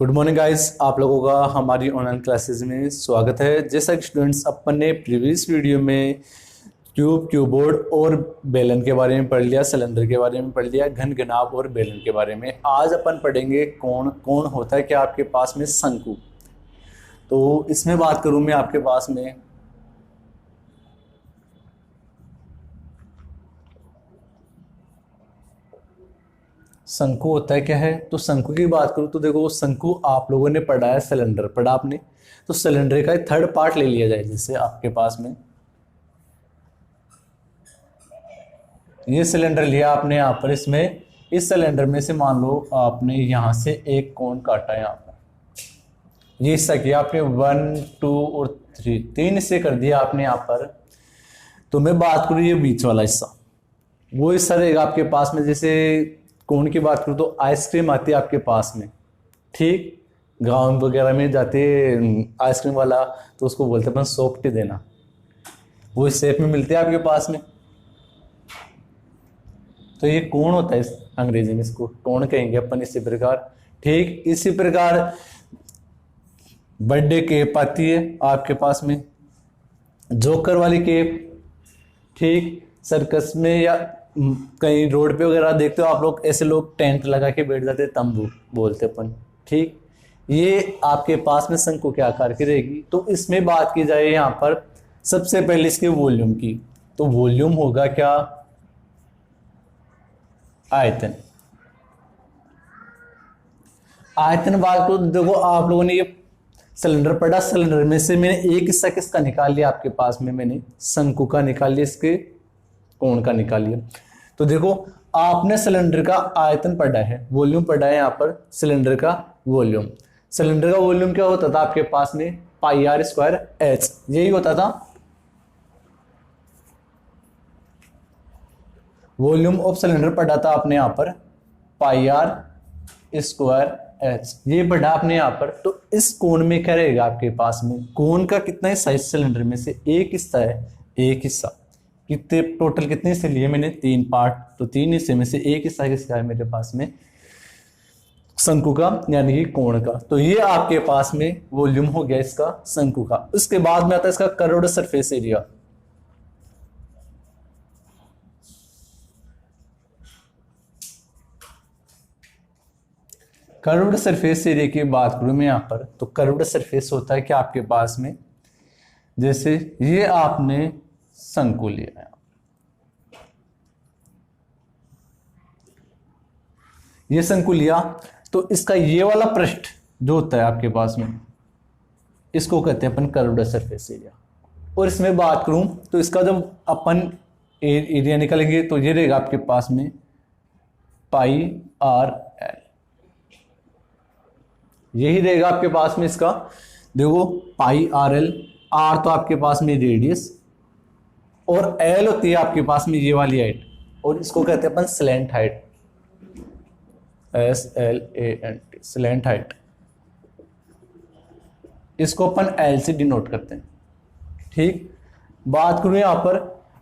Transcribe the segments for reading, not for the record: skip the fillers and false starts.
Good morning guys, आप लोगों का हमारी ऑनलाइन क्लासेस में स्वागत है। जैसा कि स्टूडेंट्स अपन ने प्रीवियस वीडियो में ट्यूब, ट्यूबोर्ड और बेलन के बारे में पढ़ लिया, सिलेंडर के बारे में पढ़ लिया, घन घनाभ और बेलन के बारे में। आज अपन पढ़ेंगे कोण। कोण होता है क्या आपके पास में शंकु। तो इसमें बात करूं मैं आपके पास में शंकु होता है क्या है। तो शंकु की बात करूं तो देखो, शंकु आप लोगों ने पढ़ा है, सिलेंडर पढ़ा आपने। तो सिलेंडर का थर्ड पार्ट ले लिया जाए। जैसे आपके पास में ये सिलेंडर लिया आपने यहाँ पर, इसमें इस सिलेंडर में से मान लो आपने यहाँ से एक कोण काटा है। यहाँ पर ये हिस्सा किया आपने 1, 2 और 3, 3 हिस्से कर दिया आपने यहाँ पर। तो मैं बात करूँ ये बीच वाला हिस्सा, वो हिस्सा रहेगा आपके पास में। जैसे कोण की बात करूँ तो आइसक्रीम आती है आपके पास में, ठीक। गाँव वगैरह में जाते आइसक्रीम वाला, तो उसको बोलते हैं अपन सॉफ्टी देना। वो इस शेप में मिलती है आपके पास में। तो ये कोण होता है, इस अंग्रेजी में इसको कोण कहेंगे अपन। इसी प्रकार, ठीक इसी प्रकार बर्थडे केप आती है आपके पास में, जोकर वाली केप, ठीक। सर्कस में या कहीं रोड पे वगैरह देखते हो आप लोग, ऐसे लोग टेंट लगा के बैठ जाते हैं, तंबू बोलते अपन, ठीक। ये आपके पास में शंकु के आकार की रहेगी। तो इसमें बात की जाए यहाँ पर सबसे पहले इसके वॉल्यूम की, तो वॉल्यूम होगा क्या, आयतन। आयतन बात को देखो, आप लोगों ने ये सिलेंडर पढ़ा, सिलेंडर में से मैंने एक हिस्सा किसका निकाल लिया आपके पास में, मैंने शंकु का निकाल लिया, इसके कोण का निकाल लिया। तो देखो, आपने सिलेंडर का आयतन पढ़ा है, वॉल्यूम पढ़ा है यहाँ पर, सिलेंडर का वॉल्यूम। सिलेंडर का वॉल्यूम क्या होता था आपके पास में, πr²h, यही होता था वॉल्यूम ऑफ सिलेंडर। पढ़ा था आपने यहाँ पर πr²h, ये पढ़ा आपने यहाँ पर। तो इस कोण में क्या रहेगा आपके पास में, कोण का कितना हिस्सा इस सिलेंडर में से, एक हिस्सा है, एक हिस्सा। कितने टोटल कितने हिस्से लिए मैंने, 3 पार्ट। तो 3 हिस्से में से एक हिस्सा किसका है मेरे पास में, शंकु का, यानी कि कोण का। तो ये आपके पास में वॉल्यूम हो गया इसका, शंकु का। उसके बाद में आता है इसका curved surface area. Curved surface area की बात करूं मैं यहां पर, तो कर्व्ड सरफेस होता है कि आपके पास में, जैसे ये आपने शंकु लिया है, ये शंकु लिया, तो इसका ये वाला पृष्ठ जो होता है आपके पास में, इसको कहते हैं अपन कर्व्ड सरफेस एरिया। और इसमें बात करूं तो इसका जब अपन एरिया निकालेंगे तो ये रहेगा आपके पास में πr/l, यही रहेगा आपके पास में इसका। देखो πr/l, r तो आपके पास में रेडियस, और l होती है आपके पास में ये वाली हाइट, और इसको कहते हैं अपन slant height, SLANT, slant height. इसको अपन l से डिनोट करते हैं, ठीक। बात करूं यहां पर,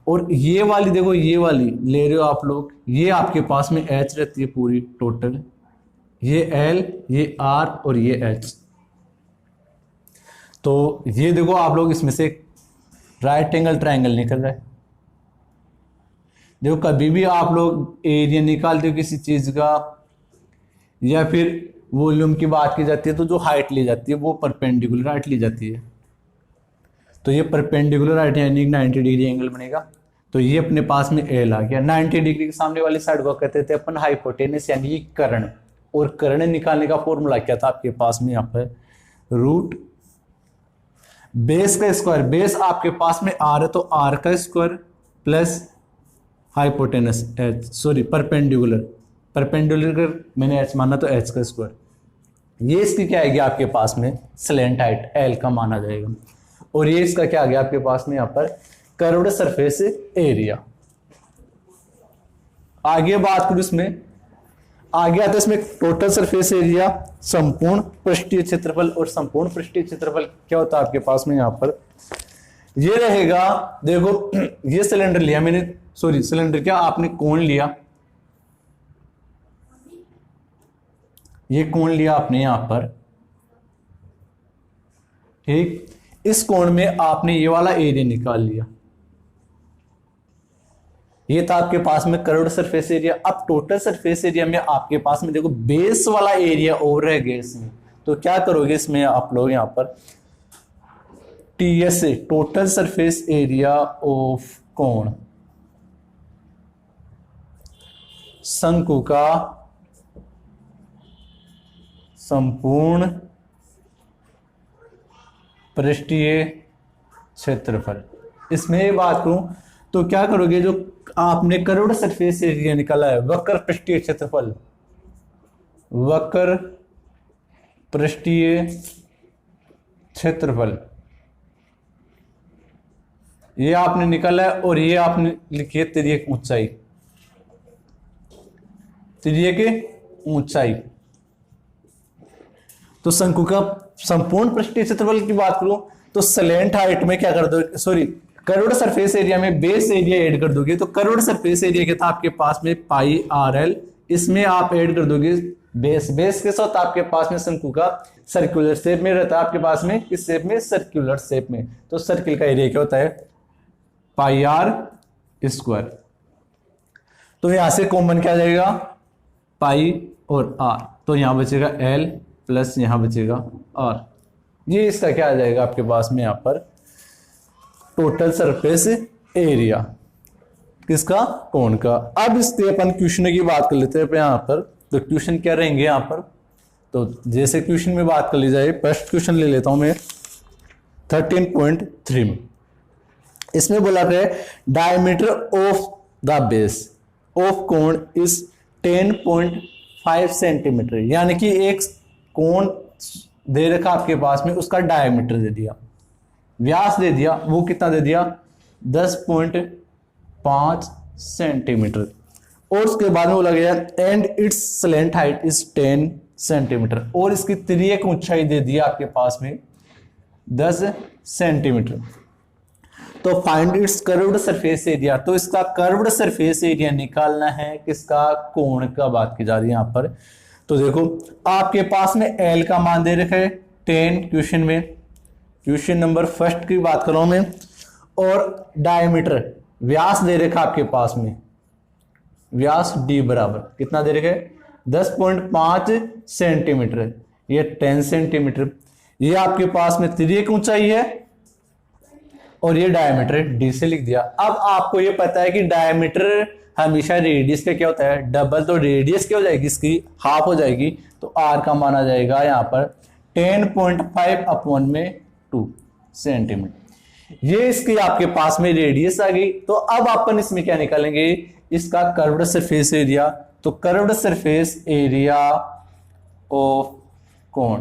और ये वाली देखो, ये वाली ले रहे हो आप लोग, ये आपके पास में h रहती है पूरी टोटल, ये l, ये r और ये h। तो ये देखो आप लोग, इसमें से राइट एंगल ट्रायंगल निकल रहा है। देखो, कभी भी आप लोग एरिया निकालते हो किसी चीज का, या फिर वॉल्यूम की बात की जाती है, तो जो हाइट ली जाती है वो परपेंडिकुलर हाइट ली जाती है। तो ये परपेंडिकुलर हाइट यानी 90 डिग्री एंगल बनेगा। तो ये अपने पास में एल आ गया। 90 डिग्री के सामने वाली साइड को कहते थे अपन हाइपोटेनस, यानी कि कर्ण। और कर्ण निकालने का फॉर्मूला क्या था आपके पास में, यहाँ पर रूट बेस का स्क्वायर, बेस आपके पास में आर है, तो आर का square plus hypotenuse H, sorry perpendicular, perpendicular मैंने एच माना तो एच का स्क्वायर। ये इसकी क्या आएगी आपके पास में, स्लैंट हाइट, एल का माना जाएगा। और ये इसका क्या आ गया आपके पास में यहाँ पर, कर्व्ड सरफेस एरिया। आगे बात करूं इसमें, आगे आता है इसमें टोटल सरफेस एरिया, संपूर्ण पृष्ठीय क्षेत्रफल। और संपूर्ण पृष्ठीय क्षेत्रफल क्या होता है आपके पास में यहाँ पर, ये रहेगा। देखो, ये सिलेंडर लिया मैंने, सॉरी सिलेंडर क्या, आपने कोण लिया, ये कोण लिया आपने यहां पर ठीक, इस कोण में आपने ये वाला एरिया निकाल लिया, ये था आपके पास में कर्व्ड सरफेस एरिया। अब टोटल सरफेस एरिया में आपके पास में देखो बेस वाला एरिया और रह गया इसमें, तो क्या करोगे इसमें आप लोग यहां पर टीएस से टोटल सरफेस एरिया ऑफ कोण, शंकु का संपूर्ण पृष्ठीय क्षेत्रफल। इसमें बात करूं तो क्या करोगे, जो आपने कर्व्ड सरफेस एरिया निकाला है, वक्र पृष्ठीय क्षेत्रफल, वक्र पृष्ठीय क्षेत्रफल ये आपने निकाला है, और ये आपने लिखी है तिर्यक ऊंचाई, तिर्यक ऊंचाई। तो शंकु का संपूर्ण पृष्ठीय क्षेत्रफल की बात करूं तो स्लैंट हाइट में क्या कर दो, सॉरी कर्व्ड सरफेस एरिया में बेस एरिया ऐड कर दोगे, तो कर्व्ड सरफेस एरिया के था आपके पास में पाई आर एल, इसमें आप ऐड कर दोगे बेस, बेस के साथ आपके पास में शंकु का सर्कुलर शेप में रहता है आपके पास में, किस शेप में, सर्कुलर शेप में। तो सर्किल का एरिया क्या होता है, पाई आर स्क्वायर। तो यहां से कॉमन क्या आ जाएगा, पाई और आर, तो यहां बचेगा एल प्लस यहां बचेगा आर, ये इसका क्या आ जाएगा आपके पास में यहां पर टोटल सरफेस एरिया किसका, कोण का। अब इसके अपन क्वेश्चन की बात कर लेते हैं यहां पर, तो क्वेश्चन क्या रहेंगे यहां पर, तो जैसे क्वेश्चन में बात कर ली जाए, फर्स्ट क्वेश्चन ले लेता हूं मैं 13.3 में। इसमें बोला है diameter of the base of कोण इज 10.5 सेंटीमीटर, यानी कि एक कोण दे रखा आपके पास में, उसका डायमीटर दे दिया, व्यास दे दिया, वो कितना दे दिया 10.5 सेंटीमीटर, और उसके बाद में बोला गया and it's slant height is 10 centimetre, और इसकी तिर्यक ऊंचाई दे दिया आपके पास में 10 सेंटीमीटर। तो find its curved surface area, तो इसका कर्व्ड सरफेस एरिया निकालना है, किसका, कोण का बात की जा रही है यहां पर। तो देखो आपके पास में एल का मान दे रखा है 10 क्वेश्चन में, क्वेश्चन नंबर फर्स्ट की बात कर रहा हूं मैं, और डायमीटर व्यास दे रखा आपके पास में, व्यास डी बराबर कितना दे रखा है 10.5 सेंटीमीटर, ये 10 सेंटीमीटर, ये आपके पास में तिर्यक ऊंचाई है, और ये डायमीटर डी से लिख दिया। अब आपको ये पता है कि डायमीटर हमेशा रेडियस का क्या होता है, डबल, तो रेडियस क्या हो जाएगी, इसकी हाफ हो जाएगी, तो आर का मान आ जाएगा यहाँ पर 10.5 अपॉन में 2 सेंटीमीटर। ये इसकी आपके पास में रेडियस आ गई। तो अब अपन इसमें क्या निकालेंगे, इसका कर्व्ड सरफेस एरिया, तो कर्व्ड सरफेस एरिया ऑफ कोण,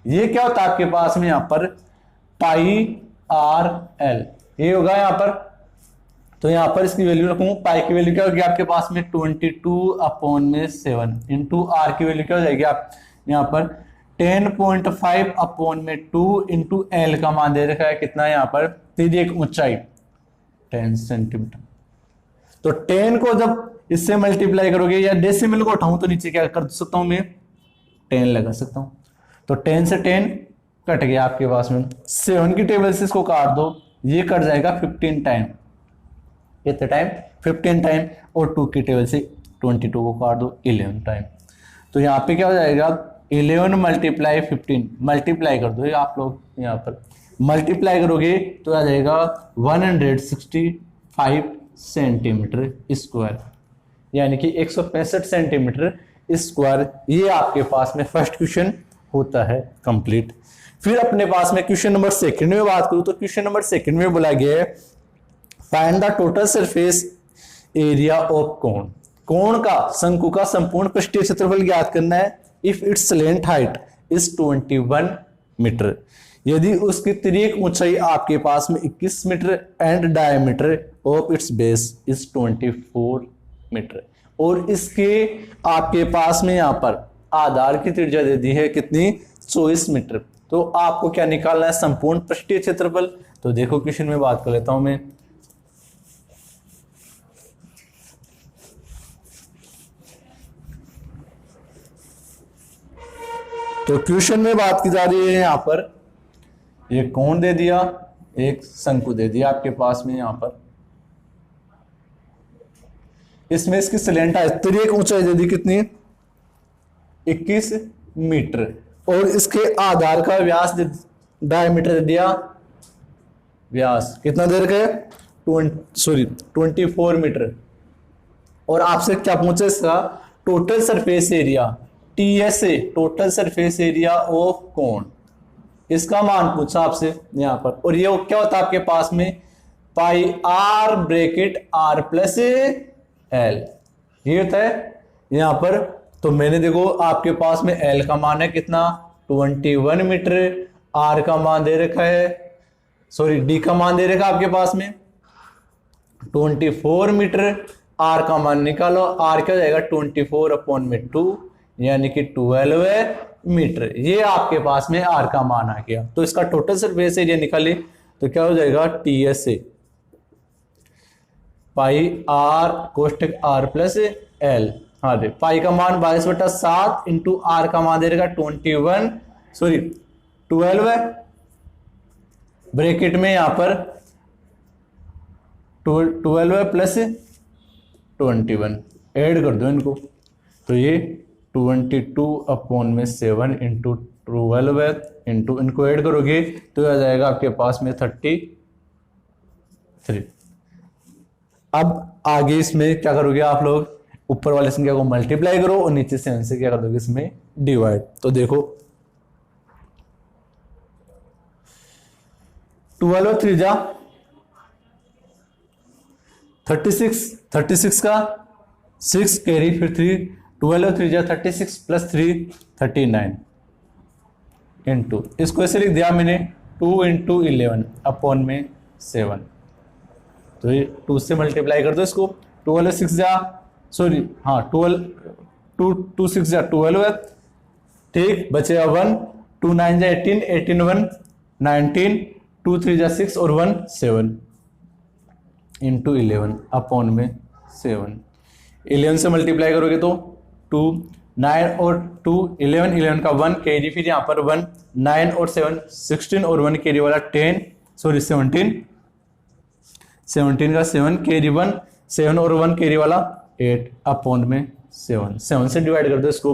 ये क्या होता है आपके पास में यहां पर पाई आर एल, ये होगा यहां पर। तो यहां पर इसकी वैल्यू रखूं, पाई की वैल्यू क्या होगी आपके पास में 22 अपॉन में 7 इंटू आर की वैल्यू क्या हो जाएगी आप यहां पर 10.5 अपॉन में 2 इंटू एल का मान दे रखा है कितना यहां पर, तिर्यक ऊंचाई 10 सेंटीमीटर। तो 10 को जब इससे मल्टीप्लाई करोगे, या डेसिमल को उठाऊं तो नीचे क्या कर सकता हूं मैं 10 लगा सकता हूं, तो 10 से 10 कट गया आपके पास में, 7 की टेबल से इसको काट दो, ये कट जाएगा 15 टाइम, कितने टाइम 15 टाइम, और 2 की टेबल से 22 को काट दो 11 टाइम। तो यहाँ पे क्या हो जाएगा 11 मल्टीप्लाई 15, मल्टीप्लाई कर दो आप लोग, यहाँ पर मल्टीप्लाई करोगे तो आ जाएगा 165 सेंटीमीटर स्क्वायर, यानी कि 165 सेंटीमीटर स्क्वायर। ये आपके पास में फर्स्ट क्वेश्चन होता है कंप्लीट। फिर अपने पास में क्वेश्चन नंबर सेकंड में बात करूं, तो क्वेश्चन नंबर सेकंड में बोला गया है find the total surface area of कोण, कोण का, शंकु का संपूर्ण पृष्ठीय क्षेत्रफल ज्ञात करना है if its slant height is 21 metre, यदि उसकी तिर्यक ऊंचाई आपके पास में 21 metre and diameter of its base is 24 metre, और इसके आपके पास में यहां पर आधार की त्रिज्या दे दी है कितनी 24 मीटर। तो आपको क्या निकालना है, संपूर्ण पृष्ठीय क्षेत्रफल। तो देखो क्वेश्चन में बात कर लेता हूं मैं, तो क्वेश्चन में बात की जा रही है यहां पर एक कोण दे दिया, एक शंकु दे दिया आपके पास में यहां पर। इसमें इसकी स्लैंट तिर्यक ऊंचाई दे दी कितनी, 21 मीटर, और इसके आधार का व्यास डायमीटर दे दिया, व्यास कितना दे रखा है 24 मीटर। और आपसे क्या पूछे इसका total surface area, TSA, total surface area of cone, इसका मान पूछा आपसे यहां पर। और ये क्या होता है आपके पास में, पाई R bracket R plus L, ये होता है यहां पर। तो मैंने देखो आपके पास में L का मान है कितना 21 मीटर, R का मान दे रखा है, सॉरी D का मान दे रखा है आपके पास में 24 मीटर, R का मान निकालो, R क्या हो जाएगा 24/2 यानी कि 12 मीटर। ये आपके पास में R का मान आ गया। तो इसका टोटल सरफेस एरिया निकाले तो क्या हो जाएगा TSA पाई R कोष्टक R प्लस L। हाँ दे पाई का मान 22/7 इंटू R का मान दे रहेगा 12 ब्रैकेट में यहां पर 12 प्लस 21 ऐड कर दो इनको, तो ये 22/7 इंटू 12 इंटू इनको ऐड करोगे तो आ जाएगा आपके पास में 33। अब आगे इसमें क्या करोगे आप लोग, ऊपर वाले संख्या को मल्टीप्लाई करो और नीचे 7 से क्या कर दोगे इसमें डिवाइड। तो देखो 12 और 3 जा 36 का 6 कैरी फिर 3, 12 और 3 जा 36 प्लस 3 39 इंटू इसको ऐसे लिख दिया मैंने 2 इंटू 11/7। तो ये 2 से मल्टीप्लाई कर दो इसको, 12 6 जा सॉरी हाँ 2 6 जा 12, ठीक बचेगा 1, 2 9 जा 18, 18 1 19, 2 3 जा 6 और 1 7 इंटू 11/7। 11 से मल्टीप्लाई करोगे तो 2 9 और 2 11, 11 का 1 कैरी फिर यहाँ पर 1, 9 और 7 16 और 1 कैरी वाला 10 सॉरी 17 का 7 कैरी 1, 7 और 1 कैरी वाला 8/7। 7 से डिवाइड कर दो इसको,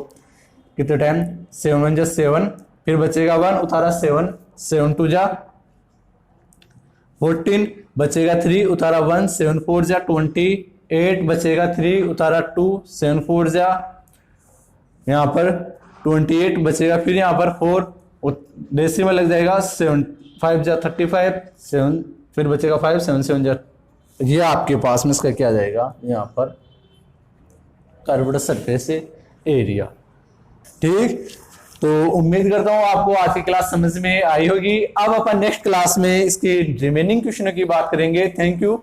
कितने टाइम 7 1 जा 7 फिर बचेगा 1 उतारा 7, 7 2 जा 14 बचेगा 3 उतारा 1, 7 4 जा 28 बचेगा 3 उतारा 2, 7 4 जा यहाँ पर 28 बचेगा फिर यहाँ पर 4 डेसिमल लग जाएगा 7 5 जा 35, 7 फिर बचेगा 5, 7 7 जा, ये आपके पास में इसका क्या जाएगा यहाँ पर कर्व्ड सरफेस एरिया। ठीक, तो उम्मीद करता हूं आपको आज की क्लास समझ में आई होगी। अब अपन नेक्स्ट क्लास में इसके रिमेनिंग क्वेश्चनों की बात करेंगे। Thank you.